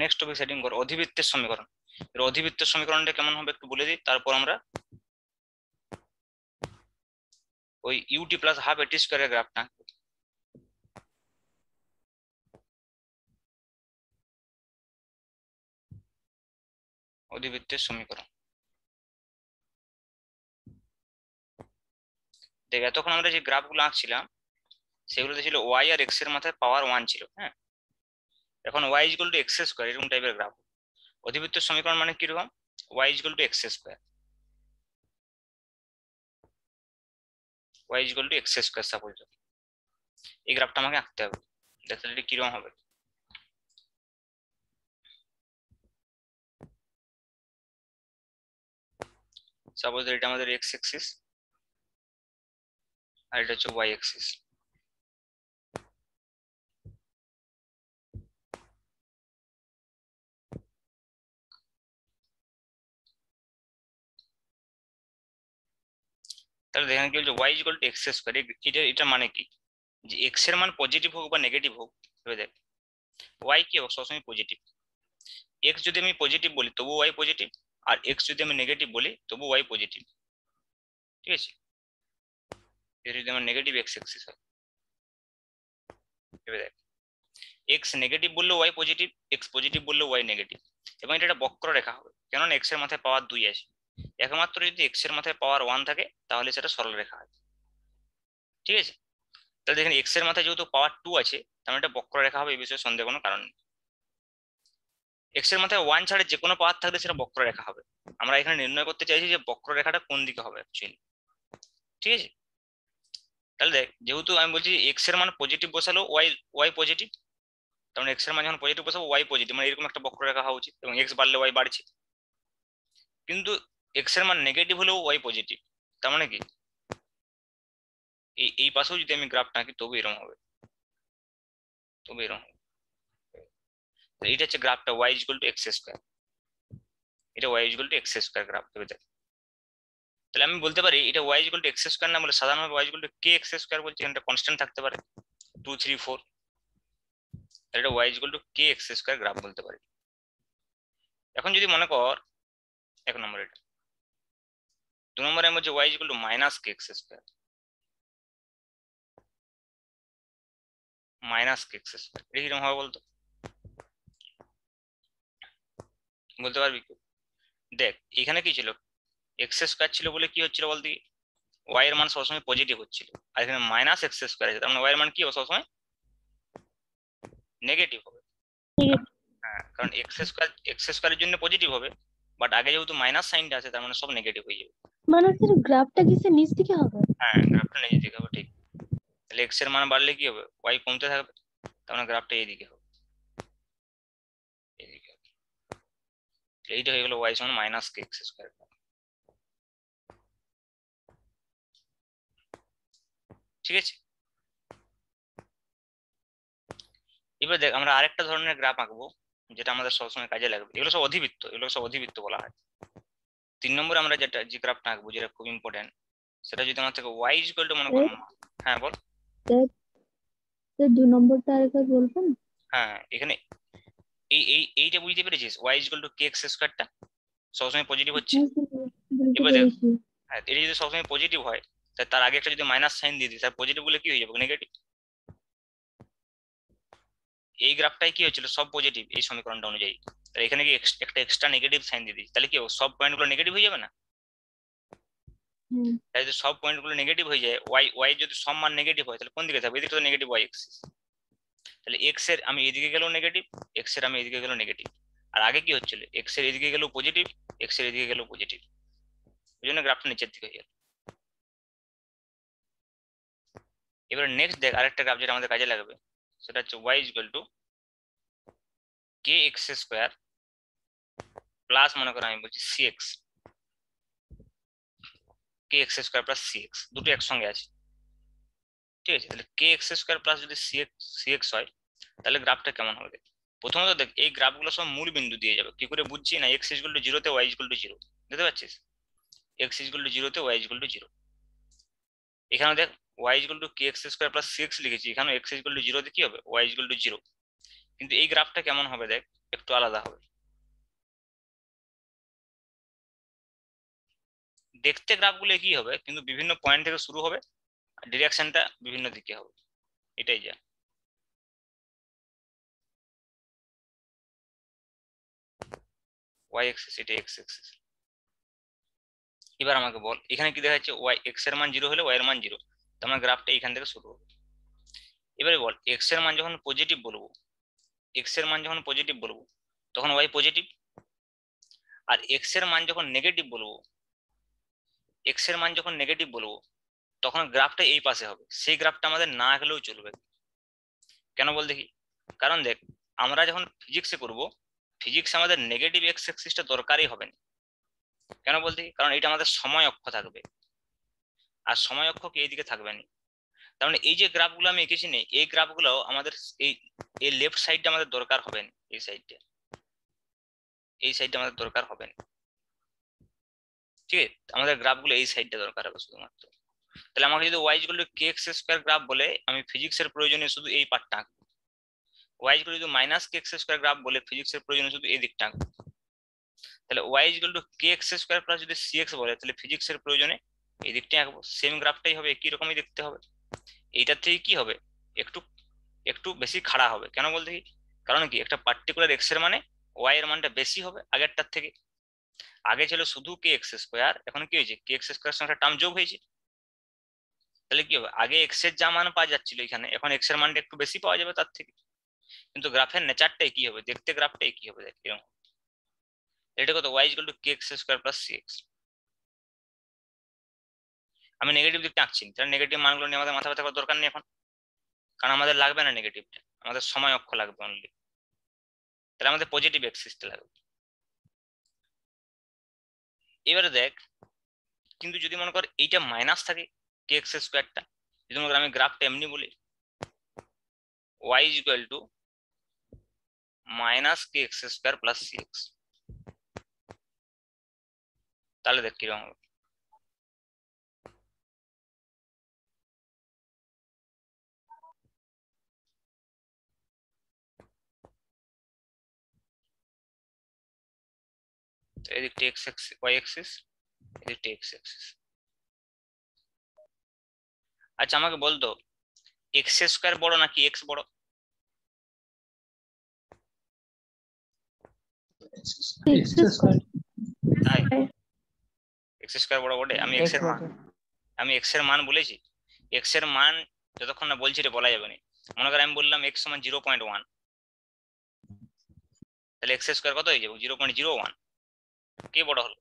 Next topic setting করো, অধিবৃত্তের সমীকরণ। অধিবৃত্তের সমীকরণটা কেমন হবে একটু বলে দিই, তারপর আমরা ওই ইউটি প্লাস হাফ এটি স্কোয়ারের গ্রাফটা। অধিবৃত্তের সমীকরণ দেখ, এতক্ষণ আমরা যে গ্রাফগুলো আঁকছিলাম সেগুলোতে ছিল ওয়াই আর এক্স এর মাথায় পাওয়ার 1 ছিল, হ্যাঁ। এখন Y equal to x square এরকম টাইপের গ্রাফ। অধিবৃত্তের সমীকরণ মানে কিরকম, Y equal to x square, Y equal to x square suppose এই গ্রাফটা আমাকে আঁকতে হবে, দেখতে এটা কিরকম হবে। সাপোজ এটা আমাদের এক্স এক্সিস আর এটা হচ্ছে ওয়াই এক্সিস। তাহলে দেখেন কি বলছে, Y equal to x square, এটা মানে কি যে এক্স এর মান পজিটিভ হোক বা নেগেটিভ হোক, ভেবে দেখ ওয়াই কি হোক সবসময় পজিটিভ। এক্স যদি আমি পজিটিভ বলি তবু ওয়াই পজিটিভ, আর এক্স যদি আমি নেগেটিভ বলি তবু ওয়াই পজিটিভ, ঠিক আছে। এটা যদি আমার নেগেটিভ এক্স এক্সিস হয়, ভেবে দেখ এক্স নেগেটিভ বললে ওয়াই পজিটিভ, এক্স পজিটিভ বললে ওয়াই নেগেটিভ, এবং এটা একটা বক্ররেখা হবে, কেননা এক্স এর মাথায় পাওয়ার 2 আছে। একমাত্র যদি এক্স এর মাথায় পাওয়ার 1 থাকে তাহলে সেটা সরল রেখা হয়, ঠিক আছে। তাহলে দেখেন এক্স এর মাথায় যেহেতু পাওয়ার 2 আছে, তার মানে এটা বক্ররেখা হবে, এই বিষয়ে সন্দেহ কোনো কারণ নেই। এক্স এর মাথায় 1 ছাড়া যে কোনো পাওয়ার থাকলে সেটা বক্ররেখা হবে। আমরা এখানে নির্ণয় করতে চাইছি যে বক্ররেখাটা কোন দিকে হবে অ্যাকচুয়ালি, ঠিক আছে। তাহলে দেখ যেহেতু আমি বলছি এক্স এর মান পজিটিভ বসালো ওয়াই ওয়াই পজিটিভ, তার মানে এক্স এর মান যখন পজিটিভ বসাবো ওয়াই পজিটিভ, মানে এরকম একটা বক্ররেখা হওয়া উচিত, এবং এক্স বাড়লে ওয়াই বাড়ছে। কিন্তু এক্স এর মান নেগেটিভ হলেও ওয়াই পজিটিভ, তার মানে কি এই পাশেও যদি আমি গ্রাফটা আঁকি তবু এরকম হবে, তবু এরকম হবে। এইটা হচ্ছে গ্রাফটা Y equal to x square, এটা Y equal to x square graph ভেবে দেখ। তাহলে আমি বলতে পারি এটা Y equal to x square না বলে সাধারণভাবে Y equal to K x square বলছি, এখানে কনস্ট্যান্ট থাকতে পারে 2 3 4, এটা Y equal to K x square graph বলতে পারি। এখন যদি মনে কর 1 নম্বর, এটা 2 নম্বরে আমি বলছি Y equal to minus K x square, minus K x square, এটা কিরকম হবে বলতো, বলতে পারবি কি? দেখ এখানে কি ছিল, এক্স স্কোয়ার ছিল বলে কি হচ্ছিল বলতে, ওয়াই এর মান সবসময় পজিটিভ হচ্ছিল, আর এখানে মাইনাস এক্স স্কোয়ার আছে, তার মানে ওয়াই এর মান কি হবে সবসময় নেগেটিভ হবে। হ্যাঁ, কারণ এক্স স্কোয়ারের জন্য পজিটিভ হবে, বাট আগে যেহেতু মাইনাস সাইনটা আছে তার মানে সব নেগেটিভ হয়ে যাবে। মানে স্যার গ্রাফটা কি স্যার নিচ দিকে হবে? হ্যাঁ, গ্রাফটা নিচের দিকে হবে, ঠিক। তাহলে এক্স এর মান বাড়লে কি হবে, ওয়াই কমতে থাকবে, তার মানে গ্রাফটা এইদিকে হবে, এইদিকে হবে। এইটা হয়ে গেল ওয়াই সমান মাইনাস কে এক্স স্কোয়ার। ঠিক আছে, এবার দেখ আমরা আরেকটা ধরনের গ্রাফ আঁকবো যেটা আমাদের সবসময় কাজে লাগবে, এগুলো সব অধিবৃত্ত, এগুলো সব অধিবৃত্ত বলা হয়। 3 নম্বরে আমরা যেটা যে গ্রাফটা আঁকবো যেটা খুব ইম্পর্টেন্ট, সেটা যদি আমার থেকে ওয়াই ইকুয়াল টু মনে করো, হ্যাঁ বল। স্যার 2 নম্বরটা আরেকবার বলবেন? হ্যাঁ, এখানে এইটা বুঝতে পেরেছিস, y equal to K x স্কোয়ারটা সবসময় পজিটিভ হচ্ছে। হ্যাঁ স্যার, বুঝতে এবার দেখ, পেরেছি। হ্যাঁ এটা যদি সবসময় পজিটিভ হয় তার আগে একটা যদি মাইনাস সাইন দিয়ে দিই, তার পজিটিভ গুলো কি হয়ে যাবে নেগেটিভ। এই গ্রাফটাই কি হয়েছিল সব পজিটিভ এই সমীকরণটা অনুযায়ী, তাহলে এখানে কি একটা এক্সট্রা নেগেটিভ সাইন দিয়ে দিই, তাহলে কি হবে সব পয়েন্টগুলো নেগেটিভ হয়ে যাবে না। তাই যদি সব পয়েন্টগুলো নেগেটিভ হয়ে যায়, ওয়াই ওয়াই যদি সব মান নেগেটিভ হয় তাহলে কোন দিকে থাকবে, এদিকে তো নেগেটিভ ওয়াই এক্সিস, তাহলে এক্স এর আমি এদিকে গেলেও নেগেটিভ, এক্স এর আমি এদিকে গেলেও নেগেটিভ, আর আগে কি হচ্ছিল এক্স এর এদিকে গেলেও পজিটিভ, এক্স এর এদিকে গেলেও পজিটিভ, ওই জন্য গ্রাফটা নিচের দিকে হয়ে গেল। এবার নেক্সট দেখ আরেকটা গ্রাফ যেটা আমাদের কাজে লাগবে, সেটা হচ্ছে y equal to K x square plus মনে করো আমি বলছি c x, k x square plus c x দুটো একসঙ্গে আছে, ঠিক আছে। তাহলে কে এক্স স্কোয়ার প্লাস যদি সি এক্স হয় তাহলে গ্রাফটা কেমন হবে দেখ। প্রথমত দেখ এই গ্রাফগুলো সব মূল বিন্দু দিয়ে যাবে, কি করে বুঝছি না, এক্স ইকুয়াল টু জিরোতে ওয়াই ইকুয়াল টু জিরো, বুঝতে পারছিস, এক্স ইকুয়াল টু জিরোতে ওয়াই ইকুয়াল টু জিরো। এখানে দেখ y equal to K x square plus c x লিখেছি, এখানে এক্স ইকুয়াল টু জিরোতে কি হবে ওয়াই ইকুয়াল টু জিরো, কিন্তু এই গ্রাফটা কেমন হবে দেখ, একটু আলাদা হবে। দেখতে গ্রাফগুলো কি হবে, কিন্তু বিভিন্ন পয়েন্ট থেকে শুরু হবে, ডিরেকশনটা বিভিন্ন দিকে হবে, এটাই যা। ওয়াই এক্সিস, এটা এক্স এক্সিস। এবার আমাকে বল, এখানে কি দেখা যাচ্ছে, ওয়াই এক্স এর মান 0 হলে ওয়াই এর মান 0, তো আমার গ্রাফটা এখান থেকে শুরু হবে। এবারে বল, এক্স এর মান যখন পজিটিভ বলবো, এক্স এর মান যখন পজিটিভ বলবো তখন ওয়াই পজিটিভ, আর এক্স এর মান যখন নেগেটিভ বলবো, এক্স এর মান যখন নেগেটিভ বলবো তখন গ্রাফটা এই পাশে হবে, সেই গ্রাফটা আমাদের না আঁকলেও চলবে। কেন বল দেখি? কারণ দেখ, আমরা যখন ফিজিক্সে করব, ফিজিক্সে আমাদের নেগেটিভ এক্স এক্সিসটা দরকারই হবে না। কেন বল দেখি? কারণ এটা আমাদের সময় অক্ষ থাকবে, আর সময় অক্ষ কি এইদিকে থাকবে না। তার মানে এই যে গ্রাফগুলো আমি এঁকেছি না, এই গ্রাফগুলো আমাদের এই এই লেফট সাইডটা আমাদের দরকার হবে না, এই সাইডটা, এই সাইডটা আমাদের দরকার হবে না, ঠিক আছে? আমাদের গ্রাফগুলো এই সাইডটা দরকার হবে শুধুমাত্র। তাহলে আমাকে যদি y equal to K x square graph বলে, আমি ফিজিক্সের প্রয়োজনে শুধু এই পার্টটা আঁকবো। Y equal to minus K x square graph বলে ফিজিক্সের প্রয়োজনে শুধু এই দিকটা আঁকবো। তাহলে y equal to K x square plus যদি সি এক্স বলে, তাহলে ফিজিক্সের প্রয়োজনে এই দিকটাই আঁকবো। সেম গ্রাফটাই হবে, একই রকমই দেখতে হবে। এইটার থেকে কি হবে, একটু একটু বেশি খাড়া হবে। কেন বলতে কি? কারণ কি, একটা পার্টিকুলার এক্স এর মানে ওয়াই এর মানটা বেশি হবে আগেরটার থেকে। আগে ছিল শুধু কে এক্স স্কোয়ার, এখন কি হয়েছে, কে এক্স স্কোয়ার সঙ্গে একটা টার্ম যোগ হয়েছে। তাহলে কি হবে, আগে এক্স এর যা মান পাওয়া যাচ্ছিল এখানে, এখন এক্স এর মানটা একটু বেশি পাওয়া যাবে তার থেকে। কিন্তু গ্রাফের নেচারটাই কি হবে, দেখতে গ্রাফটাই কি হবে, দেখ এরকম। এটা কত, y equal to K x square plus c x. আমি নেগেটিভ দিকটা আঁকছি, তাহলে নেগেটিভ মানগুলো নিয়ে আমাদের মাথা ব্যথা করার দরকার নেই এখন, কারণ আমাদের লাগবে না নেগেটিভটা, আমাদের সময় অক্ষ লাগবে অনলি। তাহলে আমাদের পজিটিভ এক্সিসটা লাগবে। এবারে দেখ, কিন্তু যদি মনে কর এইটা মাইনাস থাকে, কে এক্স স্কোয়ারটা, যদি মনে কর আমি গ্রাফটা এমনি বলি, y equal to minus K x square plus c x, তাহলে দেখ কিরকম হবে। এদিকটা এক্স এক্স ওয়াই এক্সিস, এদিকটা এক্স এক্সিস। আচ্ছা আমাকে বলতো, এক্স স্কোয়ার বড় নাকি এক্স বড়? X square. তাই, এক্স স্কোয়ার বড় বটে। আমি এক্স এর মান, আমি এক্স এর মান বলেছি, এক্স এর মান যতক্ষণ না বলছি এটা বলা যাবে না। মনে কর আমি বললাম এক্স সমান 0.1, তাহলে এক্স স্কোয়ার কত হয়ে যাবে, 0.01। কে বড় হলো?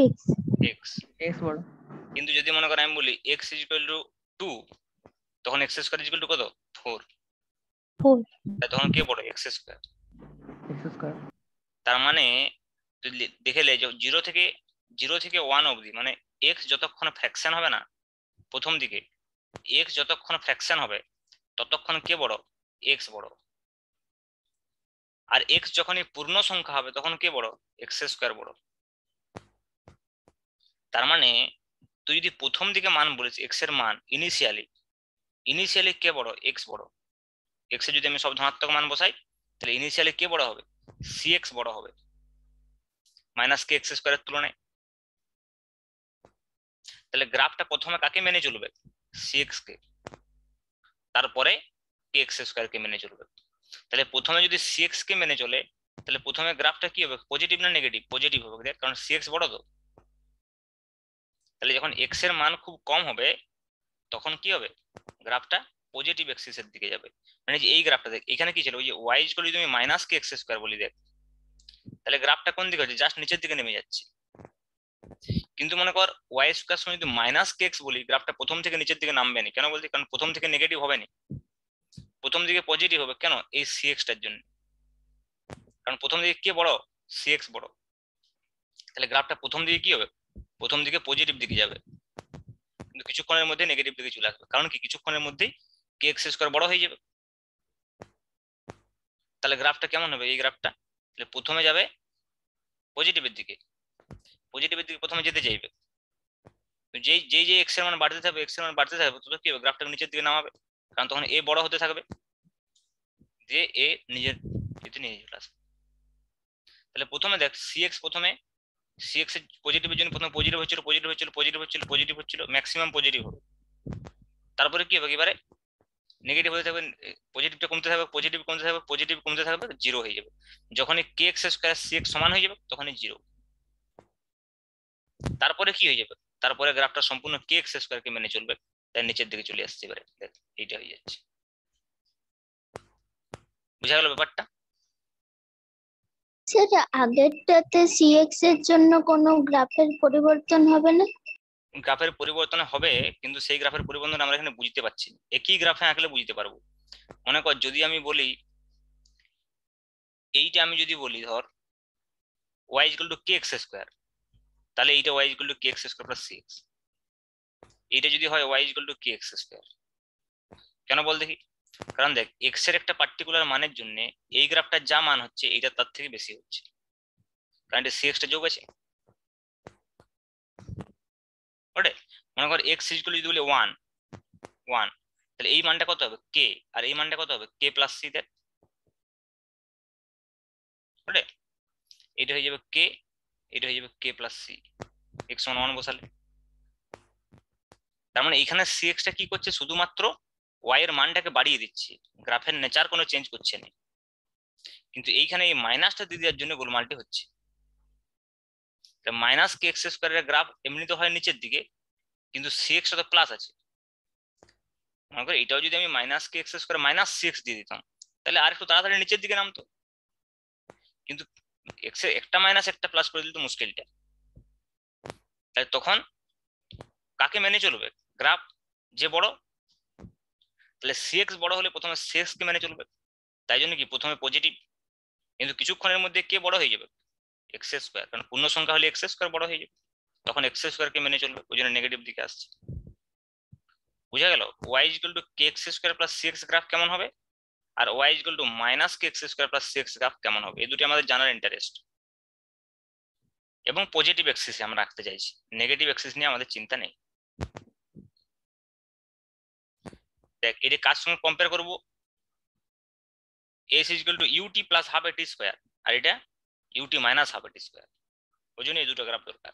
এক্স। এক্স, এক্স বড়। কিন্তু যদি মনে কর আমি বলি এক্স ইজ ইকুয়াল টু 2, তখন x square is equal two কত, 4। 4। তখন কে বড়, এক্স স্কোয়ার। X square. তার মানে তুই দেখে লে, যে 0 থেকে 1 অবধি, মানে এক্স যতক্ষণ ফ্র্যাকশন হবে না প্রথম দিকে, এক্স যতক্ষণ ফ্র্যাকশন হবে ততক্ষণ কে বড়, এক্স বড়। আর এক্স যখনই পূর্ণ সংখ্যা হবে তখন কে বড়, এক্স স্কোয়ার বড়। তার মানে তুই যদি প্রথম দিকে মান বলিস, এক্স এর মান ইনিশিয়ালি, ইনিশিয়ালি কে বড়, এক্স বড়। এক্স এ যদি আমি সব ধনাত্মক মান বসাই, তাহলে ইনিশিয়ালি কে বড় হবে, সি এক্স বড় হবে মাইনাস কে এক্স স্কোয়ারের তুলনায়। তাহলে গ্রাফটা প্রথমে কাকে মেনে চলবে, সি এক্স কে, তারপরে কে এক্স স্কোয়ার কে মেনে চলবে। তাহলে প্রথমে যদি সি এক্স কে মেনে চলে, তাহলে প্রথমে গ্রাফটা কি হবে, পজিটিভ না নেগেটিভ, পজিটিভ হবে দেখ, কারণ সি এক্স বড় তো। তাহলে যখন এক্স এর মান খুব কম হবে তখন কি হবে, গ্রাফটা পজিটিভ এক্সিসের দিকে যাবে। মানে যে এই গ্রাফটা দেখ, এখানে কি ছিল, ওই যে ওয়াই ইকুয়াল টু তুমি মাইনাস কে এক্স স্কোয়ার বলি দেখ, তাহলে গ্রাফটা কোন দিকে হচ্ছে, জাস্ট নিচের দিকে নেমে যাচ্ছে। কিন্তু মনে কর ওয়াই স্কোয়ার সময় যদি মাইনাস কে এক্স বলি, গ্রাফটা প্রথম থেকে নিচের দিকে নামবে না। কেন বলছি, কারণ প্রথম থেকে নেগেটিভ হবে না, প্রথম দিকে পজিটিভ হবে। কেন, এই সি এক্সটার জন্য, কারণ প্রথম দিকে কে বড়, সি এক্স বড়। তাহলে গ্রাফটা প্রথম দিকে কি হবে, প্রথম দিকে পজিটিভ দিকে যাবে, কিন্তু কিছুক্ষণের মধ্যে নেগেটিভ দিকে চলে আসবে। কারণ কি, কিছুক্ষণের মধ্যেই কে এক্স স্কোয়ার বড় হয়ে যাবে। তাহলে গ্রাফটা কেমন হবে, এই গ্রাফটা তাহলে প্রথমে যাবে পজিটিভের দিকে, পজিটিভের দিকে প্রথমে যেতে চাইবে। যেই যেই যে এক্স এর মান বাড়তে থাকবে, এক্স এর মান বাড়তে থাকবে, তো কি হবে, গ্রাফটা নিচের দিকে নামাবে, কারণ তখন এ বড় হতে থাকবে। দিয়ে এ নিজের এতে নিয়ে চলে আসে। তাহলে প্রথমে দেখ সিএক্স, প্রথমে সিএক্স এর পজিটিভের জন্য প্রথমে পজিটিভ হচ্ছিল, পজিটিভ হচ্ছিল, পজিটিভ হচ্ছিল, পজিটিভ হচ্ছিল, ম্যাক্সিমাম পজিটিভ হবে। তারপরে কি হবে, এবারে নেগেটিভ হতে থাকবে, পজিটিভটা কমতে থাকবে, পজিটিভ কমতে থাকবে, পজিটিভ কমতে থাকবে, জিরো হয়ে যাবে। যখনই কে এক্স স্কোয়ার সি এক্স সমান হয়ে যাবে তখনই জিরো। তারপরে কি হয়ে যাবে, তারপরে গ্রাফটা সম্পূর্ণ কে এক্স স্কোয়ারকে মেনে চলবে, তার নিচের দিকে চলে আসছে। এবারে দেখ এইটা হয়ে যাচ্ছে। বুঝা গেল ব্যাপারটা? সেটা আগেরটাতে সিএক্স এর জন্য কোনো গ্রাফের পরিবর্তন হবে না? গ্রাফের পরিবর্তন হবে, কিন্তু সেই গ্রাফের পরিবর্তন আমরা এখানে বুঝতে পারছি না। একই গ্রাফে আঁকলে বুঝতে পারবো। মনে কর যদি আমি বলি, এইটা আমি যদি বলি ধর y equal to K x square, তাহলে এইটা y equal to K x square plus c x. এইটা যদি হয় y equal to K x square, কেন বল দেখি? কারণ দেখ এক্স এর একটা পার্টিকুলার মানের জন্য এই গ্রাফটার যা মান হচ্ছে এইটা তার থেকে বেশি হচ্ছে, কারণ এটা সি এক্সটা যোগ আছে। ওটা মনে কর এক্স ইকুয়াল যদি বলি 1 1, তাহলে এই মানটা কত হবে কে, আর এই মানটা কত হবে কে প্লাস সি। দেখ ওটা এটা হয়ে যাবে কে, এটা হয়ে যাবে কে প্লাস সি, এক্স সমান 1 বসালে। তার মানে এখানে সি এক্সটা কি করছে, শুধুমাত্র ওয়াই এর মানটাকে বাড়িয়ে দিচ্ছে, গ্রাফের নেচার কোনো চেঞ্জ করছে না। কিন্তু এইখানে এই মাইনাসটা দিয়ে দেওয়ার জন্য গোলমালটি হচ্ছে। মাইনাস কে এক্স স্কোয়ারের গ্রাফ এমনি তো হয় নিচের দিকে, কিন্তু সি এক্স তো প্লাস আছে। মনে করি এটাও যদি আমি মাইনাস কে x square minus c x দিয়ে দিতাম, তাহলে আর একটু তাড়াতাড়ি নিচের দিকে নামতো। কিন্তু এক্স এর একটা মাইনাস একটা প্লাস করে দিলে তো মুশকিলটা। তাহলে তখন কাকে মেনে চলবে গ্রাফ, যে বড়? তাহলে সি এক্স বড় হলে প্রথমে সি এক্স কে মেনে চলবে, তাই জন্য কি প্রথমে পজিটিভ, কিন্তু কিছুক্ষণের মধ্যে কে বড় হয়ে যাবে, এক্স স্কোয়ার, কারণ পূর্ণ সংখ্যা হলে এক্স স্কোয়ার বড় হয়ে যাবে, তখন এক্স স্কোয়ার কে মেনে চলবে, ওই জন্য নেগেটিভ দিকে আসছে। বুঝা গেল? Y equal to K x square plus c x graph কেমন হবে, আর y equal to minus K x square plus c x graph কেমন হবে, এই দুটি আমাদের জানার ইন্টারেস্ট। এবং পজিটিভ এক্সিসে আমরা রাখতে চাইছি, নেগেটিভ এক্সিস নিয়ে আমাদের চিন্তা নেই। দেখ এটা কার সঙ্গে কম্পেয়ার করবো, s equal to u t plus half a t square, আর এটা u t minus half a t square, ওই জন্য এই দুটো গ্রাফ দরকার।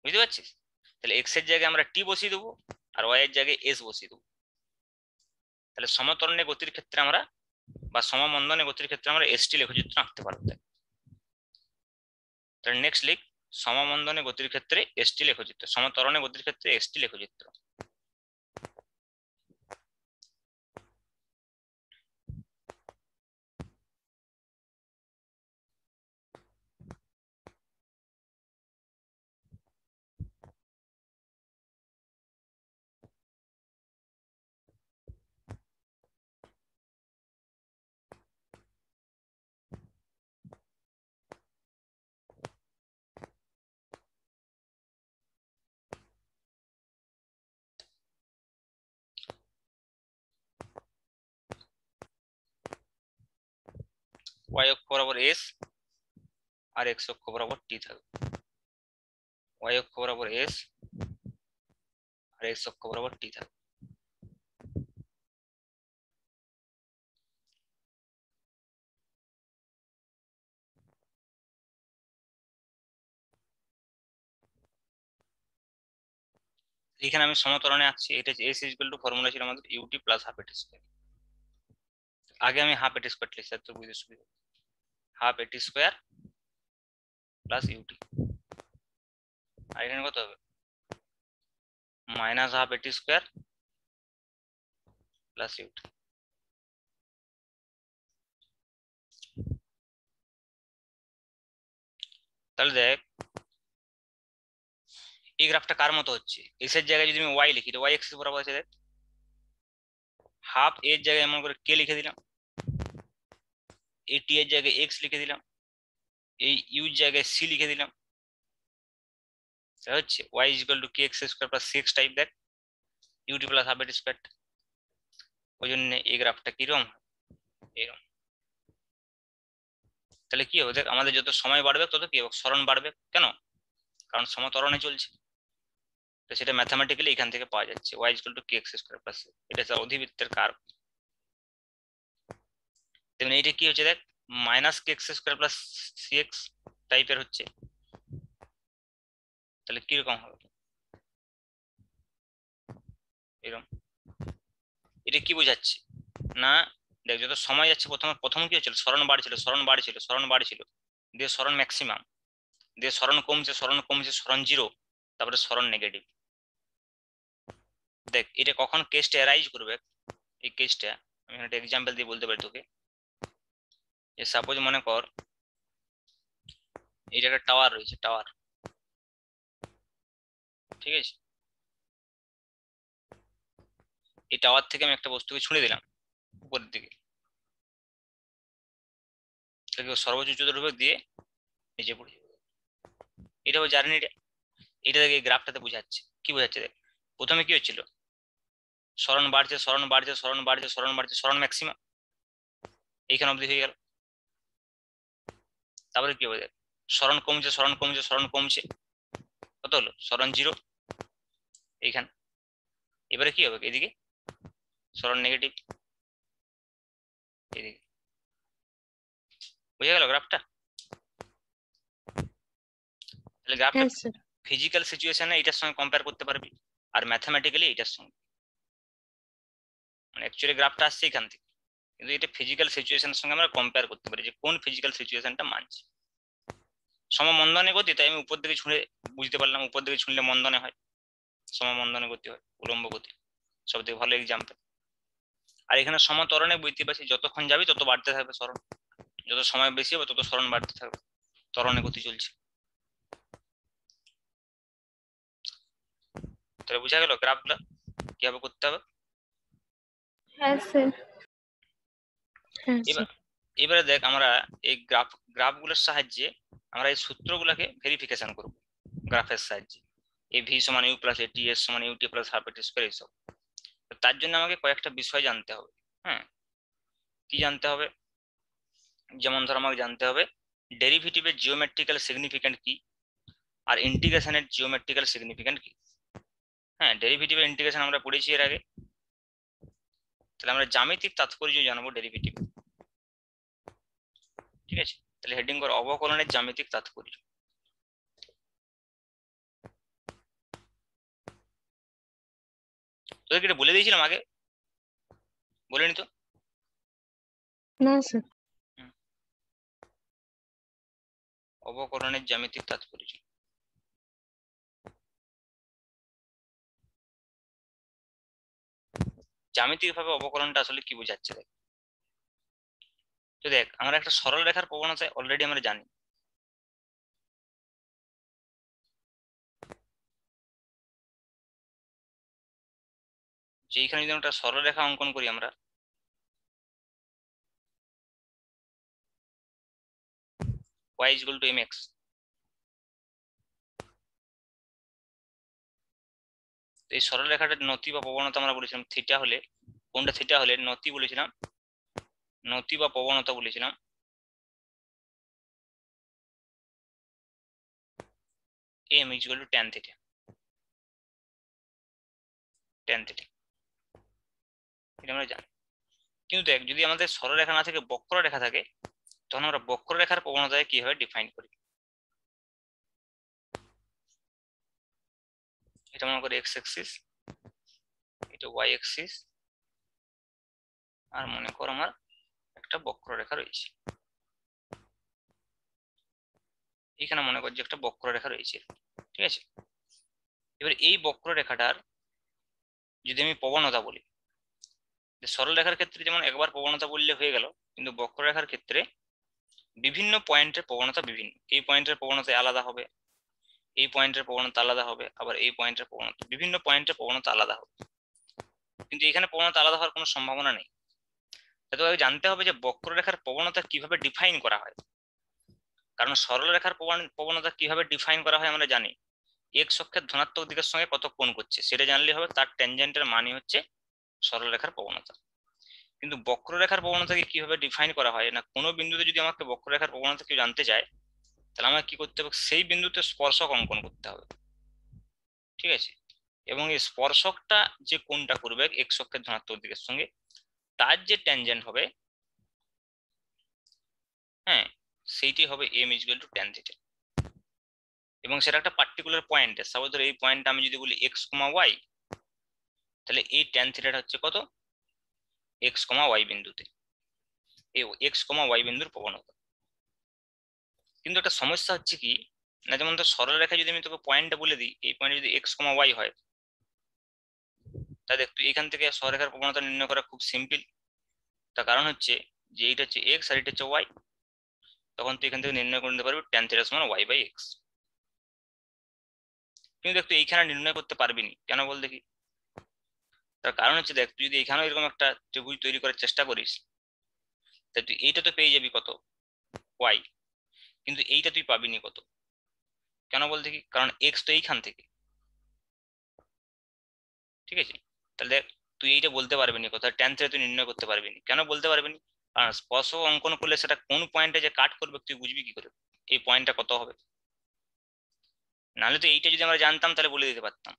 বুঝতে পারছিস? তাহলে এক্স এর জায়গায় আমরা টি বসিয়ে দেবো, আর ওয়াই এর জায়গায় এস বসিয়ে দেবো। তাহলে সমতরণে গতির ক্ষেত্রে আমরা বা সমমন্দনে গতির ক্ষেত্রে আমরা এসটি লেখচিত্র আঁকতে পারবো। তাহলে নেক্সট লিখ, সমমন্দনে গতির ক্ষেত্রে এসটি লেখচিত্র, সমতরণে গতির ক্ষেত্রে এসটি লেখচিত্র। ওয়াই অক্ষ বরাবর এস আর এক্স অক্ষ বরাবর টি থাকবে, ওয়াই অক্ষ বরাবর এস আর এক্স অক্ষ বরাবর টি থাকবে। এখানে আমি সমতরণে আঁকছি, এটা এস ইকুয়াল টু ফর্মুলা ছিল আমাদের UT plus half a t square. আগে আমি হাফ এটি স্কোয়ার লিখছি, তো বুঝতে সুবিধা, half a t square plus UT, আর এখানে কত হবে minus half a t square plus UT. তাহলে দেখ এই গ্রাফটা কার মতো হচ্ছে, এস এর জায়গায় যদি আমি ওয়াই লিখি, ওয়াই এক্সিস বরাবর আছে, দেখ হাফ এর জায়গায় এমন করে কে লিখে দিলাম, এই টি এর জায়গায় এক্স লিখে দিলাম, এই ইউ এর জায়গায় সি লিখে দিলাম। হচ্ছে y equal to K x square plus c x type, দেখ u t plus half a t square. ওই জন্য এই গ্রাফটা কিরকম এরকম। তাহলে কি হবে, দেখ আমাদের যত সময় বাড়বে তত কি হবে, সরণ বাড়বে। কেন? কারণ সমতরণে চলছে, তো সেটা ম্যাথামেটিক্যালি এখান থেকে পাওয়া যাচ্ছে y equal to K x square plus, এটা হচ্ছে অধিবৃত্তের কার্ভ। তেমনি এটা কি হচ্ছে দেখ, মাইনাস কে x square plus c x টাইপের হচ্ছে। তাহলে কিরকম হবে এরকম? এটা কি বোঝাচ্ছে না, দেখ যত সময় যাচ্ছে প্রথম কি হচ্ছিল, স্মরণ বাড়ছিল স্মরণ বাড়ছিল স্মরণ বাড়ছিল, দিয়ে স্মরণ ম্যাক্সিমাম, দিয়ে স্মরণ কমছে স্মরণ কমছে স্মরণ জিরো, তারপরে স্মরণ নেগেটিভ। দেখ এটা কখন কেসটা অ্যারাইজ করবে, এই কেসটা আমি একটা এক্সাম্পল দিয়ে বলতে পারি তোকে। যে সাপোজ মনে কর এটা একটা টাওয়ার রয়েছে, টাওয়ার, ঠিক আছে? এই টাওয়ার থেকে আমি একটা বস্তুকে ছুঁড়ে দিলাম উপরের দিকে, সর্বোচ্চ উচ্চতার উপর দিয়ে নিচে পড়ে যাবে। এটা হচ্ছে জার্নিটা, এটা দেখে এই গ্রাফটাতে বোঝাচ্ছে। কি বোঝাচ্ছে দেখ, প্রথমে কি হচ্ছিল, স্মরণ বাড়ছে স্মরণ বাড়ছে স্মরণ বাড়ছে স্মরণ বাড়ছে স্মরণ ম্যাক্সিমাম, এইখানে অবধি হয়ে গেল। তারপরে কি হবে দেখ, স্মরণ কমছে স্মরণ কমছে স্মরণ কমছে, কত হলো, স্মরণ জিরো এইখানে। এবারে কি হবে, এদিকে স্মরণ নেগেটিভ, এদিকে। বুঝে গেল গ্রাফটা? তাহলে গ্রাফটা ফিজিক্যাল সিচুয়েশনে এটার সঙ্গে কম্পেয়ার করতে পারবি, আর ম্যাথামেটিক্যালি এটার সঙ্গে, মানে অ্যাকচুয়ালি গ্রাফটা আসছে এখান থেকে, কিন্তু এটা ফিজিক্যাল সিচুয়েশনের সঙ্গে আমরা কম্পেয়ার করতে পারি যে কোন ফিজিক্যাল সিচুয়েশনটা মানছে। সমমন্দনে গতি, তাই আমি উপর দিকে ছুঁড়ে বুঝতে পারলাম উপর দিকে ছুঁড়লে মন্দনে হয়, সমমন্দনে গতি হয়, উলম্ব গতি সব থেকে ভালো এক্সাম্পল। আর এখানে সমত্বরণে বুঝতে পারছি যতক্ষণ যাবি তত বাড়তে থাকবে স্মরণ, যত সময় বেশি হবে তত স্মরণ বাড়তে থাকবে, ত্বরণে গতি চলছে। তাহলে বোঝা গেল গ্রাফগুলো কিভাবে করতে হবে। হ্যাঁ স্যার। হ্যাঁ এবার স্যার। এবারে দেখ আমরা এই গ্রাফগুলোর সাহায্যে আমরা এই সূত্রগুলোকে ভেরিফিকেশন করব গ্রাফের সাহায্যে। এ ভি সমান u plus a t s সমান u t plus half a t square, এইসব। তার জন্য আমাকে কয়েকটা বিষয় জানতে হবে। হ্যাঁ, কি জানতে হবে, যেমন ধর আমাকে জানতে হবে ডেরিভেটিভের জিওমেট্রিক্যাল সিগনিফিক্যান্ট কি, আর ইন্টিগ্রেশনের জিওমেট্রিক্যাল সিগনিফিক্যান্ট কি। হ্যাঁ, ডেরিভেটিভের ইন্টিগ্রেশন আমরা পড়েছি এর আগে, তাহলে আমরা জ্যামিতিক তাৎপর্য জানবো ডেরিভেটিভ, ঠিক আছে? তাহলে হেডিং কর অবকলনের জ্যামিতিক তাৎপর্য। তোদেরকে এটা বলে দিয়েছিলাম আগে, বলিনি তো? না স্যার। অবকলনের জ্যামিতিক তাৎপর্য, জ্যামিতিক ভাবে অবকলনটা আসলে কি বোঝাচ্ছে দেখ। তো দেখ আমরা একটা সরল রেখার প্রবণতা অলরেডি আমরা জানি, যে এইখানে যদি আমরা একটা সরল রেখা অঙ্কন করি আমরা, y is equal to mx, এই সরল রেখাটার নতি বা প্রবণতা আমরা বলেছিলাম থিটা হলে, কোনটা থিটা হলে নতি বলেছিলাম, নতি বা প্রবণতা বলেছিলাম m is equal to tan theta, tan theta, এটা আমরা জানি। কিন্তু দেখ যদি আমাদের সরলরেখা না থেকে বক্ররেখা থাকে, তখন আমরা বক্ররেখার প্রবণতাকে কিভাবে ডিফাইন করি। এটা মনে করি এক্স এক্সিস, এটা ওয়াই এক্সিস, আর মনে কর আমার একটা বক্ররেখা রয়েছে, এখানে মনে কর যে একটা বক্ররেখা রয়েছে, ঠিক আছে? এবার এই বক্ররেখাটার যদি আমি প্রবণতা বলি, সরল রেখার ক্ষেত্রে যেমন একবার প্রবণতা বললে হয়ে গেল, কিন্তু বক্ররেখার ক্ষেত্রে বিভিন্ন পয়েন্টের প্রবণতা বিভিন্ন, এই পয়েন্টের প্রবণতা আলাদা হবে, এই পয়েন্টের প্রবণতা আলাদা হবে, আবার এই পয়েন্টের প্রবণতা, বিভিন্ন পয়েন্টের প্রবণতা আলাদা হবে, কিন্তু এখানে প্রবণতা আলাদা হওয়ার কোনো সম্ভাবনা নেই। তাই জানতে হবে যে বক্ররেখার প্রবণতা কিভাবে ডিফাইন করা হয়, কারণ সরল রেখার প্রবণতা কিভাবে ডিফাইন করা হয় আমরা জানি, এক্স অক্ষের ধনাত্মক দিকের সঙ্গে কত কোণ করছে সেটা জানলে হবে, তার ট্যানজেন্টের মানই হচ্ছে সরল রেখার প্রবণতা। কিন্তু বক্ররেখার প্রবণতাকে কিভাবে ডিফাইন করা হয় না, কোনো বিন্দুতে যদি আমাকে বক্ররেখার প্রবণতা কেউ জানতে চায়, তাহলে আমাকে কি করতে হবে, সেই বিন্দুতে স্পর্শক অঙ্কন করতে হবে, ঠিক আছে? এবং এই স্পর্শকটা যে কোণটা করবে এক্স অক্ষের ধনাত্মক দিকের সঙ্গে, তার যে ট্যানজেন্ট হবে হ্যাঁ, সেইটি হবে m equal to tan theta, এবং সেটা একটা পার্টিকুলার পয়েন্টে। সাপোজ ধরো এই পয়েন্টটা আমি যদি বলি এক্স কমা ওয়াই, তাহলে এই ট্যান থিটাটা হচ্ছে কত, এক্স কমা ওয়াই বিন্দুতে, এই এক্স কমা ওয়াই বিন্দুর প্রবণতা। কিন্তু একটা সমস্যা হচ্ছে কি না, যেমন তো সরল রেখা যদি আমি তোকে পয়েন্টটা বলে দিই, এই পয়েন্টে যদি এক্স কমা ওয়াই হয়, তা দেখ তুই এখান থেকে সরলরেখার প্রবণতা নির্ণয় করা খুব সিম্পল। তার কারণ হচ্ছে যে এইটা হচ্ছে এক্স আর এটা হচ্ছে ওয়াই, তখন তুই এখান থেকে নির্ণয় করে নিতে পারবি ট্যান থিটা সমান ওয়াই বাই এক্স। কিন্তু দেখ তুই এইখানে নির্ণয় করতে পারবি না, কেন বল দেখি? তার কারণ হচ্ছে দেখ, তুই যদি এখানেও এরকম একটা ত্রিভুজ তৈরি করার চেষ্টা করিস, তাই তুই এইটা তো পেয়ে যাবি কত, ওয়াই, কিন্তু এইটা তুই পাবি নি কত, কেন বল দেখি? কারণ এক্স তো এইখান থেকে, ঠিক আছে? তাহলে দেখ তুই এইটা বলতে পারবি না কোথায় ট্যান থিটা তুই নির্ণয় করতে পারবি না, কেন বলতে পারবি না? কারণ স্পর্শক অঙ্কন করলে সেটা কোন পয়েন্টে যে কাট করবে তুই বুঝবি কি করে, এই পয়েন্টটা কত হবে? নাহলে তো এইটা যদি আমরা জানতাম তাহলে বলে দিতে পারতাম,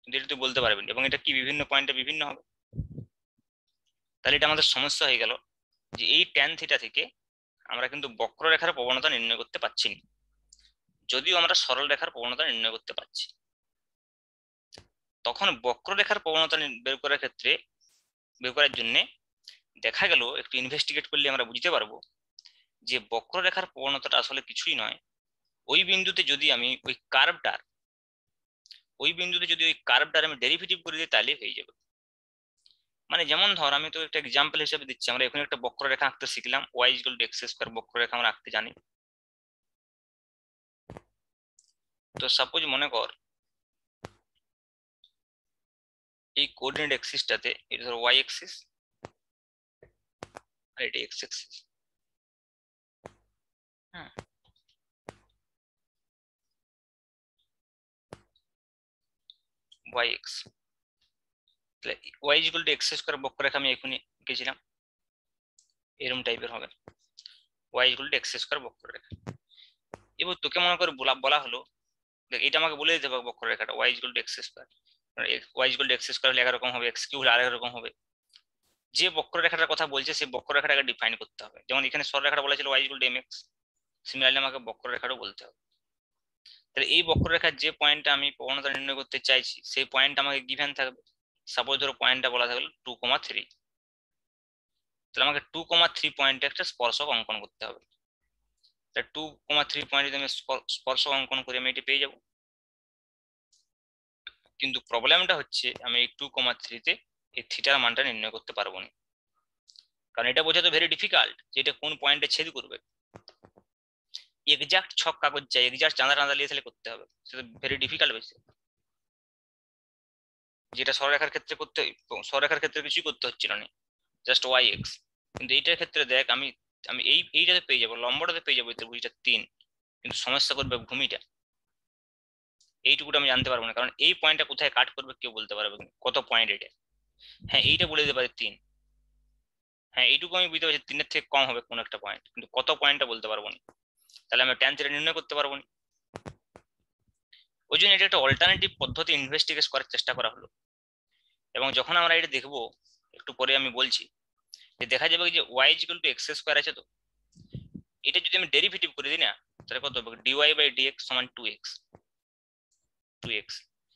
কিন্তু এটা তুই বলতে পারবি না, এবং এটা কি বিভিন্ন পয়েন্টে বিভিন্ন হবে। তাহলে এটা আমাদের সমস্যা হয়ে গেল যে এই ট্যান থিটা থেকে আমরা কিন্তু বক্ররেখার প্রবণতা নির্ণয় করতে পারছি না, যদিও আমরা সরল রেখার প্রবণতা নির্ণয় করতে পারছি। তখন বক্ররেখার প্রবণতা বের করার জন্য দেখা গেল একটু ইনভেস্টিগেট করলে আমরা বুঝতে পারবো যে বক্ররেখার প্রবণতাটা আসলে কিছুই নয়। ওই বিন্দুতে যদি আমি ওই কার্ভটার আমি ডেরিভেটিভ করে দিই তাহলে হয়ে যাবে। মানে যেমন ধর আমি তো একটা এক্সাম্পল হিসেবে দিচ্ছি, আমরা এখানে একটা বক্ররেখা আঁকতে শিখলাম, y equal to x square বক্ররেখা আমরা আঁকতে জানি। তো সাপোজ মনে কর এই কোঅর্ডিনেট এক্সিসটাতে এটা ধর ওয়াই এক্সিস আর এটা এক্স এক্সিস। হ্যাঁ, ওয়াই এক্স, তাহলে y equal to x square বক্ররেখা আমি এখনই এঁকেছিলাম, এরকম টাইপের হবে y equal to x square বক্ররেখা। এবার তোকে মনে করে বলা হলো, দেখ এটা আমাকে বলে দিতে হবে বক্ররেখাটা y equal to x square, y equal to x square হলে একরকম হবে, এক্স কিউব হলে আরেক রকম হবে। যে বক্ররেখাটার কথা বলছে সেই বক্ররেখাটাকে ডিফাইন করতে হবে। যেমন এখানে সরলরেখাটা বলেছিল y equal to m x, similarly আমাকে বক্ররেখাটাও বলতে হবে। তাহলে এই বক্ররেখার যে পয়েন্টটা আমি প্রবণতা নির্ণয় করতে চাইছি সেই পয়েন্ট আমাকে গিভেন থাকবে। সাপোজ ধরো পয়েন্টটা বলা থাকলো 2,3, তাহলে আমাকে 2,3 পয়েন্টে একটা স্পর্শক অঙ্কন করতে হবে। 2,3 পয়েন্ট যদি আমি স্পর্শক অঙ্কন করি আমি এটি পেয়ে যাব। কিন্তু প্রবলেমটা হচ্ছে আমি এই 2,3-তে এই থিটার মানটা নির্ণয় করতে পারবো না, কারণ এটা বোঝা তো ভেরি ডিফিকাল্ট যে এটা কোন পয়েন্টে ছেদ করবে। এক্সাক্ট ছক কাগজ চাই, এক্সাক্ট চাঁদা টাঁদা নিয়ে তাহলে করতে হবে, সেটা ভেরি ডিফিকাল্ট বেশি। যেটা সরলরেখার ক্ষেত্রে সরলরেখার ক্ষেত্রে কিছুই করতে হচ্ছিল না, জাস্ট ওয়াই এক্স। কিন্তু এইটার ক্ষেত্রে দেখ আমি আমি এইটাতে পেয়ে যাবো, লম্বটাতে পেয়ে যাবো ত্রিভুজটা 3, কিন্তু সমস্যা করবে ভূমিটা, এইটুকুটা আমি জানতে পারবো না, কারণ এই পয়েন্টটা কোথায় কাট করবে কেউ বলতে পারবে না, কত পয়েন্ট এটা। হ্যাঁ এইটা বলে দিতে পারে 3, হ্যাঁ এইটুকু আমি বুঝতে পারছি 3-এর থেকে কম হবে কোন একটা পয়েন্ট, কিন্তু কত পয়েন্টটা বলতে পারবো না, তাহলে আমি ট্যান থিটা নির্ণয় করতে পারবো না। ওই জন্য এটা একটা অল্টারনেটিভ পদ্ধতি ইনভেস্টিগেট করার চেষ্টা করা হলো। এবং যখন আমরা এটা দেখবো একটু পরে আমি বলছি, যে দেখা যাবে যে y equal to x square আছে, তো এটা যদি আমি ডেরিভেটিভ করে দিই না, তাহলে কত হবে, ডিওয়াই বাই ডিএক্স সমান 2x।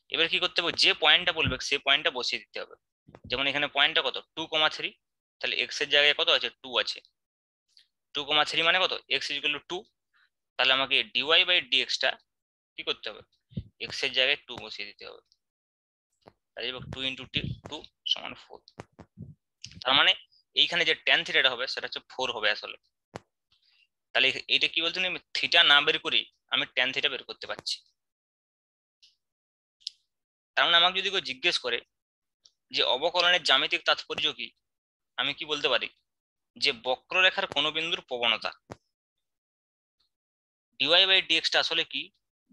এবার কি করতে হবে, যে পয়েন্টটা বলবে সেই পয়েন্টটা বসিয়ে দিতে হবে। যেমন এখানে পয়েন্টটা কত 2,3, তাহলে এক্স এর জায়গায় কত আছে 2 আছে, 2,3 মানে কত এক্স ইকুয়াল টু 2, তাহলে আমাকে ডিওয়াই বাই ডিএক্সটা কি করতে হবে, এক্স এর জায়গায় 2 বসিয়ে দিতে হবে। তাহলে 2 ইন্টু 2 সমান 4। তার মানে এইখানে যে ট্যান থিটাটা হবে সেটা হচ্ছে 4 হবে আসলে। তাহলে এটা কি বলছেন, আমি থিটা না বের করি আমি ট্যান থিটা বের করতে পারছি। তার মানে আমাকে যদি কেউ জিজ্ঞেস করে যে অবকলনের জ্যামিতিক তাৎপর্য কি, আমি কি বলতে পারি, যে বক্ররেখার কোন বিন্দুর প্রবণতা ডিওয়াই বাই ডিএক্সটা আসলে কি,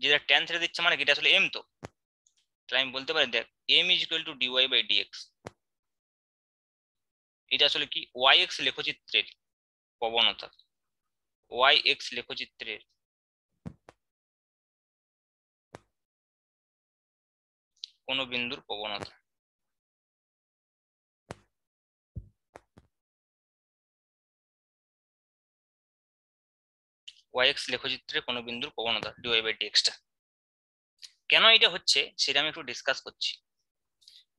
যেটা ট্যান থিটা দিচ্ছে মানে এটা আসলে এম, তো তাহলে আমি বলতে পারি দেখ m is equal to d y by d x. এটা আসলে কি, ওয়াই এক্স লেখচিত্রের প্রবণতা, ওয়াই এক্স লেখচিত্রের কোন বিন্দুর প্রবণতা। ওয়াই এক্স লেখচিত্রে কোনো বিন্দুর প্রবণতা ডিওয়াই বাই ডিএক্সটা। কেন এটা হচ্ছে সেটা আমি একটু ডিসকাস করছি।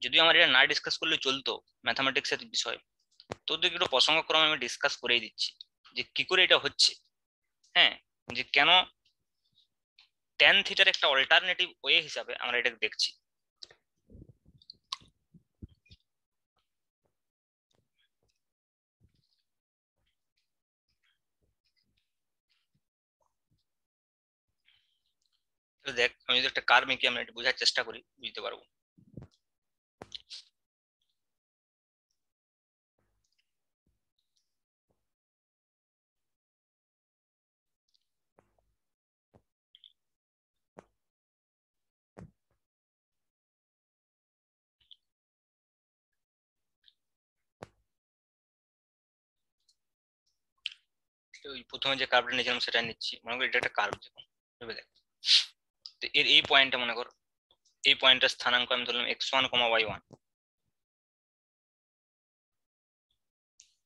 যদিও আমার এটা না ডিসকাস করলে চলতো, ম্যাথামেটিক্সের বিষয়, তো একটু প্রসঙ্গক্রমে আমি ডিসকাস করেই দিচ্ছি যে কি করে এটা হচ্ছে। হ্যাঁ, যে কেন ট্যান থিটার একটা অল্টারনেটিভ ওয়ে হিসাবে আমরা এটাকে দেখছি। দেখ, আমি যদি একটা কার্ভ এঁকে আমরা এটা বোঝার চেষ্টা করি, বুঝতে পারবো। ওই প্রথমে যে কার্ভটা নিয়েছিলাম সেটা নিচ্ছি, মনে করি এটা একটা কার্ভ, দেখুন ভেবে দেখ। তো এর এই পয়েন্টটা মনে কর, এই পয়েন্টের স্থানাঙ্ক আমি ধরলাম x1, y1,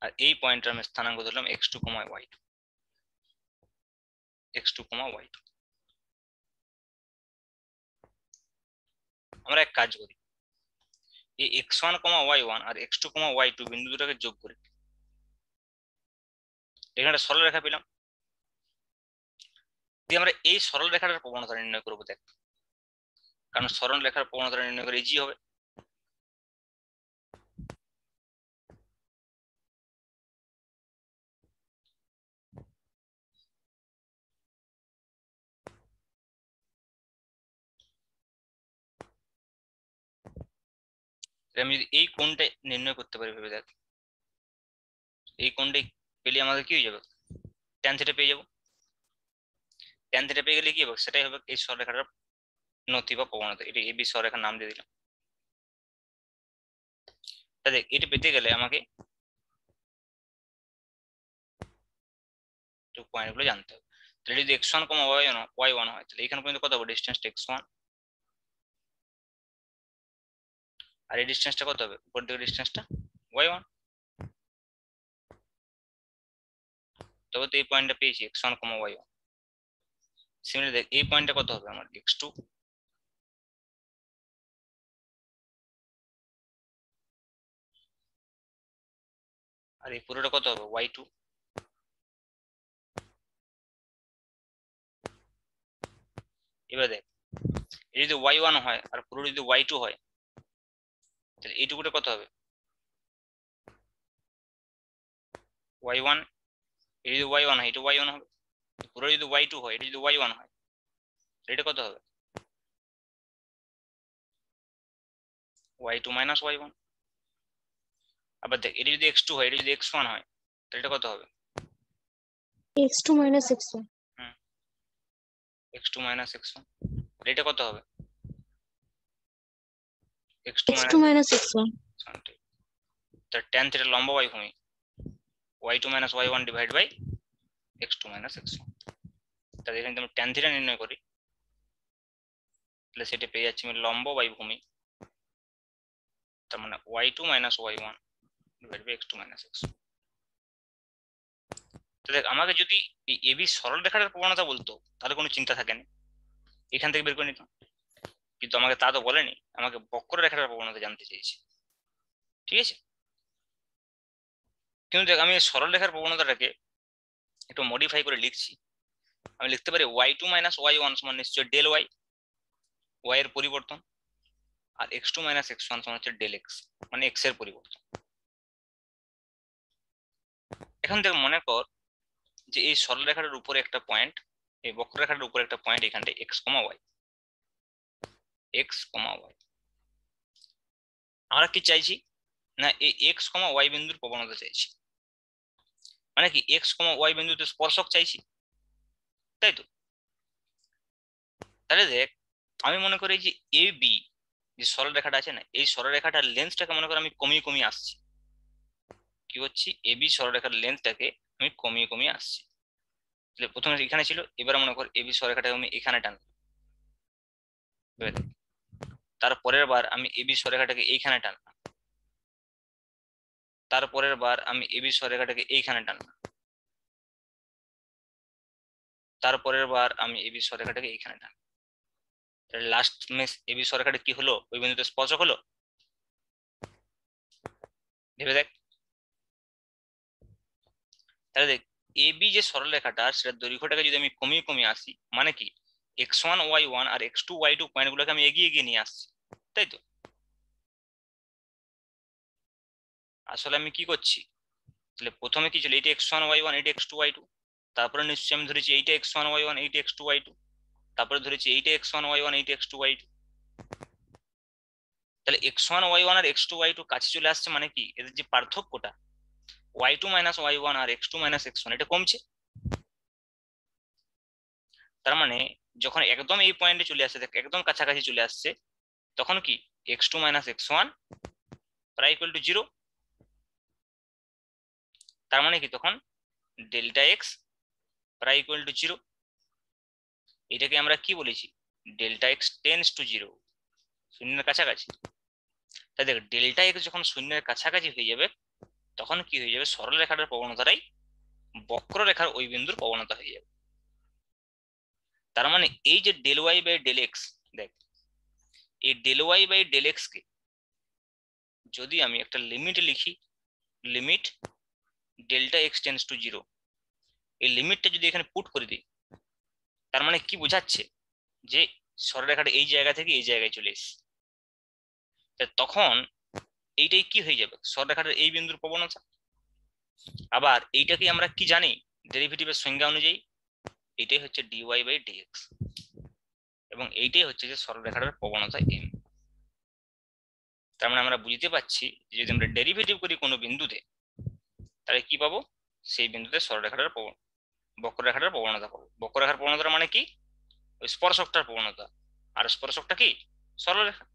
আর এই পয়েন্টের আমি স্থানাঙ্ক ধরলাম x2, y2, x2, y2। আমরা এক কাজ করি, এই x1, y1 আর x2, y2 বিন্দু দুটোকে যোগ করি, এখানে একটা সরলরেখা পেলাম। দিয়ে আমরা এই সরল রেখাটার প্রবণতা নির্ণয় করবো। দেখ, কারণ সরল রেখার প্রবণতা নির্ণয় করে ইজি হবে। আমি যদি এই কোণটা নির্ণয় করতে পারি, ভেবে দেখ, এই কোণটাই পেলে আমাদের কি হয়ে যাবে, ট্যান থিটা পেয়ে যাবো। ট্যান থিটা পেয়ে গেলে কি হবে, সেটাই হবে এই সরলরেখাটার নতি বা প্রবণতা। এটা এবি সরলরেখার নাম দিয়ে দিলাম। তা দেখ, এটা পেতে গেলে আমাকে পয়েন্ট গুলো জানতে হবে। তাহলে যদি x1, y1 হয়, তাহলে এখানে পর্যন্ত কত হবে, ডিস্টেন্সটা x1, আর এই ডিস্টেন্সটা কত হবে, উপর দিকে ডিস্টেন্সটা y1। তবে তো এই পয়েন্টটা পেয়েছি x1, y1। সিমিলার দেখ, এই পয়েন্টটা কত হবে আমার x2, আর এই পুরোটা কত হবে y2। এবার দেখ, এই যদি y1 হয় আর পুরো যদি y2 হয়, তাহলে এইটুকুটা কত হবে y1। এই যদি y1 হয়, এটা y1 হবে। পুরো যদি y2 হয়, এটা যদি y1 হয়, এটা কত হবে y2 মাইনাস y1। আবার দেখ, এটা যদি x2 হয়, এটা যদি x1 হয়, তাহলে এটা কত হবে x2 minus x1 x2 minus x1। এটা কত হবে x2 x2 minus minus x1 x1। তার tan থিটা লম্ব বাই ভূমি y2 minus y1 divide by x2 minus x1। তাহলে এখানে আমি tan থিটা নির্ণয় করি, তাহলে সেটা পেয়ে যাচ্ছি আমি লম্ব বাই ভূমি, তার মানে y2 minus y1 divide by x2 minus x1। তো দেখ, আমাকে যদি এই এবি সরল রেখাটার প্রবণতা বলতো, তাহলে কোনো চিন্তা থাকে না, এখান থেকে বের করে নিতাম। কিন্তু আমাকে তা তো বলেনি, আমাকে বক্ররেখাটার প্রবণতা জানতে চেয়েছে। ঠিক আছে, কিন্তু দেখ, আমি সরল রেখার প্রবণতাটাকে একটু মডিফাই করে লিখছি। আমি লিখতে পারি y2 মাইনাস y1 সমান নিশ্চয় ডেল y, y এর পরিবর্তন, আর x2 মাইনাস x1 সমান হচ্ছে ডেল x, মানে x এর পরিবর্তন। এখন দেখ, মনে কর যে এই সরলরেখাটার উপরে একটা পয়েন্ট, এই বক্ররেখাটার উপরে একটা পয়েন্ট, এখানটা x, y, x, y। আমরা কি চাইছি না, এই x, y বিন্দুর প্রবণতা চাইছি, মানে কি x, y বিন্দুতে স্পর্শক চাইছি, তাই তো। তাহলে দেখ, আমি মনে করি যে এ বি যে সরলরেখাটা আছে না, এই সরলরেখাটার লেন্সটাকে মনে করি আমি কমিয়ে কমিয়ে আসছি। কি হচ্ছে, এ বি সরলরেখার লেন্সটাকে আমি কমিয়ে কমিয়ে আসছি। তাহলে প্রথমে এখানে ছিল, এবার মনে কর এ বি সরলরেখাটাকে আমি এখানে টানবো। তারপরের বার আমি এ বি সরলরেখাটাকে এইখানে টানলাম, তারপরের বার আমি এ বি সরলরেখাটাকে এইখানে টানলাম। তারপরের বার আমি এবি সরেখাটাকে এইখানে টান, লাস্ট মেশ এবি সরেখাটা কি হলো, ওই বিন্দুতে স্পর্শক হলো। ভেবে দেখ, তাহলে দেখ এবি যে সরলরেখাটা সেটার দৈর্ঘ্যটাকে যদি আমি কমিয়ে কমিয়ে আসি, মানে কি x1 y1 আর x2 y2 পয়েন্টগুলোকে আমি এগিয়ে এগিয়ে নিয়ে আসছি, তাই তো। আসলে আমি কি করছি, তাহলে প্রথমে কি ছিল, এইটা x1 y1 এইটা x2 y2, তারপরে নিশ্চয়ই আমি ধরেছি এইটা x1 y1 এইটা x2 y2, তারপরে ধরেছি এইটা x1 y1 এইটা x2 y2। তাহলে x1 y1 আর x2 y2 কাছে চলে আসছে, মানে কি এদের যে পার্থক্যটা y2 মাইনাস y1 আর x2 মাইনাস x1 এটা কমছে। তার মানে যখন একদম এই পয়েন্টে চলে আসছে, একদম কাছাকাছি চলে আসছে, তখন কি x2 মাইনাস x1 প্রায় ইকুয়াল টু 0। তার মানে কি তখন ডেল্টা এক্স প্রায় ইকুয়াল টু 0। এটাকে আমরা কি বলেছি, ডেল্টা এক্স টেন্স টু 0, শূন্যের কাছাকাছি। তাই দেখ ডেল্টা এক্স যখন শূন্যের কাছাকাছি হয়ে যাবে, তখন কি হয়ে যাবে, সরল রেখাটার প্রবণতাটাই বক্ররেখার ওই বিন্দুর প্রবণতা হয়ে যাবে। তার মানে এই যে del y by del x, দেখ এই del y by del x কে যদি আমি একটা লিমিট লিখি, limit delta x tends to 0, এই লিমিটটা যদি এখানে পুট করে দিই, তার মানে কি বোঝাচ্ছে যে সরলরেখাটা এই জায়গা থেকে এই জায়গায় চলে এসেছে। তখন এইটাই কি হয়ে যাবে, সরলরেখাটার এই বিন্দুর প্রবণতা। আবার এইটাকে আমরা কি জানি ডেরিভেটিভের সংজ্ঞা অনুযায়ী, এইটাই হচ্ছে ডিওয়াই বাই ডিএক্স, এবং এইটাই হচ্ছে যে সরলরেখাটার প্রবণতা এম। তার মানে আমরা বুঝতে পারছি যে যদি আমরা ডেরিভেটিভ করি কোনো বিন্দুতে, তাহলে কি পাবো, সেই বিন্দুতে সরলরেখাটার বক্ররেখাটার প্রবণতা পাবো। বক্ররেখার প্রবণতা মানে কি, ওই স্পর্শকটার প্রবণতা, আর স্পর্শকটা কি সরলরেখা।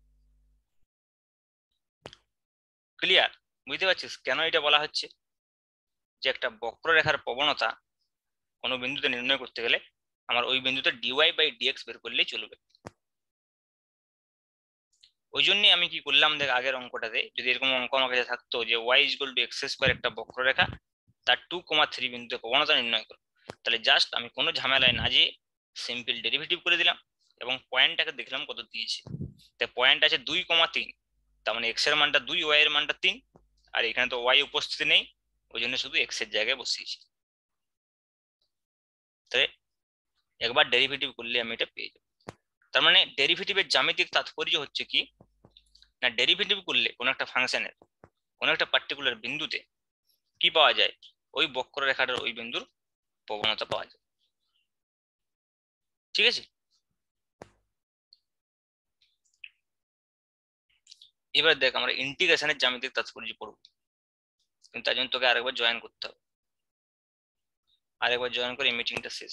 ক্লিয়ার? বুঝতে পারছিস কেন এটা বলা হচ্ছে, যে একটা বক্ররেখার প্রবণতা কোনো বিন্দুতে নির্ণয় করতে গেলে আমার ওই বিন্দুতে ডিওয়াই বাই ডিএক্স বের করলেই চলবে। ওই জন্যই আমি কি করলাম, দেখ আগের অঙ্কটাতে যদি এরকম অঙ্ক আমার কাছে থাকতো যে y equal to x square একটা বক্ররেখা, তার 2,3 বিন্দুতে প্রবণতা নির্ণয় করো, তাহলে জাস্ট আমি কোনো ঝামেলায় না যেয়ে সিম্পল ডেরিভেটিভ করে দিলাম এবং পয়েন্টটাকে দেখলাম কত দিয়েছে। তাই পয়েন্ট আছে 2,3, তার মানে এক্স এর মানটা 2, ওয়াই এর মানটা 3, আর এখানে তো ওয়াই উপস্থিত নেই, ওই জন্য শুধু এক্স এর জায়গায় বসিয়েছি। তাই একবার ডেরিভেটিভ করলে আমি এটা পেয়ে যাবো। তার মানে ডেরিভেটিভের জ্যামিতিক তাৎপর্য হচ্ছে কি না, ডেরিভেটিভ করলে কোনো একটা ফাংশনের কোনো একটা পার্টিকুলার বিন্দুতে কি পাওয়া যায়, ওই বক্ররেখাটার ওই বিন্দুর প্রবণতা পাওয়া যায়। ঠিক আছে, এবার দেখ আমরা ইন্টিগ্রেশনের জ্যামিতিক তাৎপর্য পড়বো, কিন্তু তার জন্য তোকে আরেকবার জয়েন করতে হবে, আরেকবার জয়েন করে এই মিটিংটা শেষ।